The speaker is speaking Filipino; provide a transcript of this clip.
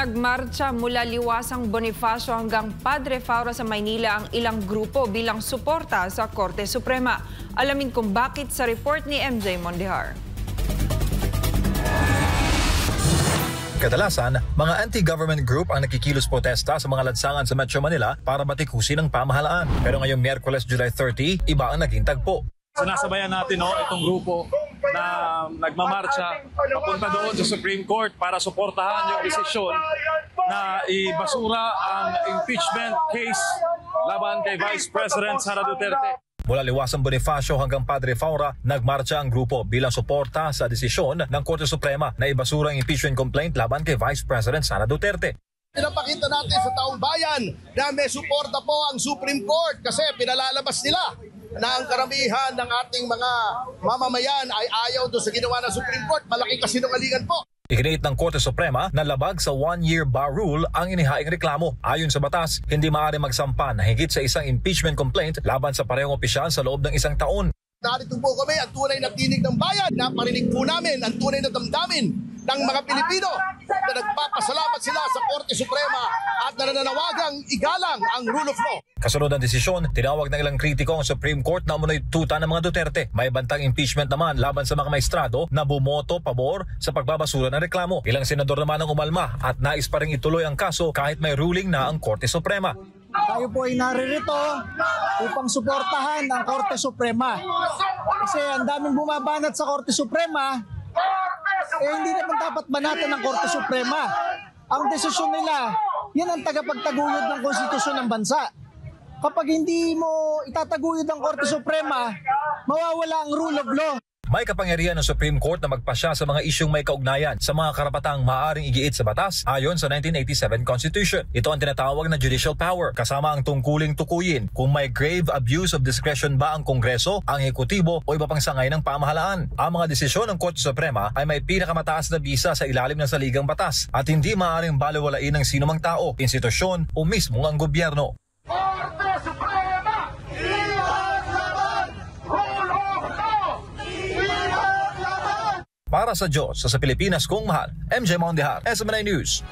Nagmarcha mula Liwasang Bonifacio hanggang Padre Faura sa Maynila ang ilang grupo bilang suporta sa Korte Suprema. Alamin kung bakit sa report ni MJ Mondihar. Kadalasan, mga anti-government group ang nakikilos protesta sa mga lansangan sa Metro Manila para batikusin ang pamahalaan. Pero ngayong Miyerkules, July 30, iba ang naging tagpo. Sinasabayan natin itong grupo na nagmamarcha papunta doon sa Supreme Court para suportahan yung desisyon na ibasura ang impeachment case laban kay Vice President Sara Duterte. Mula Liwasang Bonifacio hanggang Padre Faura, nagmarcha ang grupo bilang suporta sa desisyon ng Korte Suprema na ibasura ang impeachment complaint laban kay Vice President Sara Duterte. Pinapakita natin sa taong bayan na may suporta po ang Supreme Court kasi pinalalabas nila na ang karamihan ng ating mga mamamayan ay ayaw doon sa ginawa ng Supreme Court. Malaking kasinungalingan po. Iginiit ng Korte Suprema na labag sa one-year bar rule ang inihaing reklamo. Ayon sa batas, hindi maaari magsampa na higit sa isang impeachment complaint laban sa parehong opisyal sa loob ng isang taon. Narito po kami ang tunay na tinig ng bayan. Naparinig po namin ang tunay na damdamin ng mga Pilipino na nagpapasalamat sila sa Korte Suprema at nananawagang igalang ang rule of law. Kasunod ng desisyon, tinawag ng ilang kritiko ang Supreme Court na umunoy tuta ng mga Duterte. May bantang impeachment naman laban sa mga maestrado na bumoto pabor sa pagbabasura ng reklamo. Ilang senador naman ang umalma at nais pa rin ituloy ang kaso kahit may ruling na ang Korte Suprema. Tayo po ay naririto upang suportahan ang Korte Suprema. Kasi ang daming bumabanat sa Korte Suprema, hindi naman dapat banatan ng Korte Suprema. Ang desisyon nila, yan ang tagapagtaguyod ng konstitusyon ng bansa. Kapag hindi mo itataguyod ang Korte Suprema, mawawala ang rule of law. May kapangyarihan ng Supreme Court na magpasya sa mga isyung may kaugnayan sa mga karapatang maaaring igiit sa batas ayon sa 1987 Constitution. Ito ang tinatawag na judicial power, kasama ang tungkuling tukuyin kung may grave abuse of discretion ba ang Kongreso, ang Ehekutibo o iba pang sangay ng pamahalaan. Ang mga desisyon ng Korte Suprema ay may pinakamataas na bisa sa ilalim ng saligang batas at hindi maaaring balewalain ng sinumang tao, institusyon o mismo ang gobyerno. Para sa Diyos, sa Pilipinas kong mahal, MJ Mondihar, SMNI News.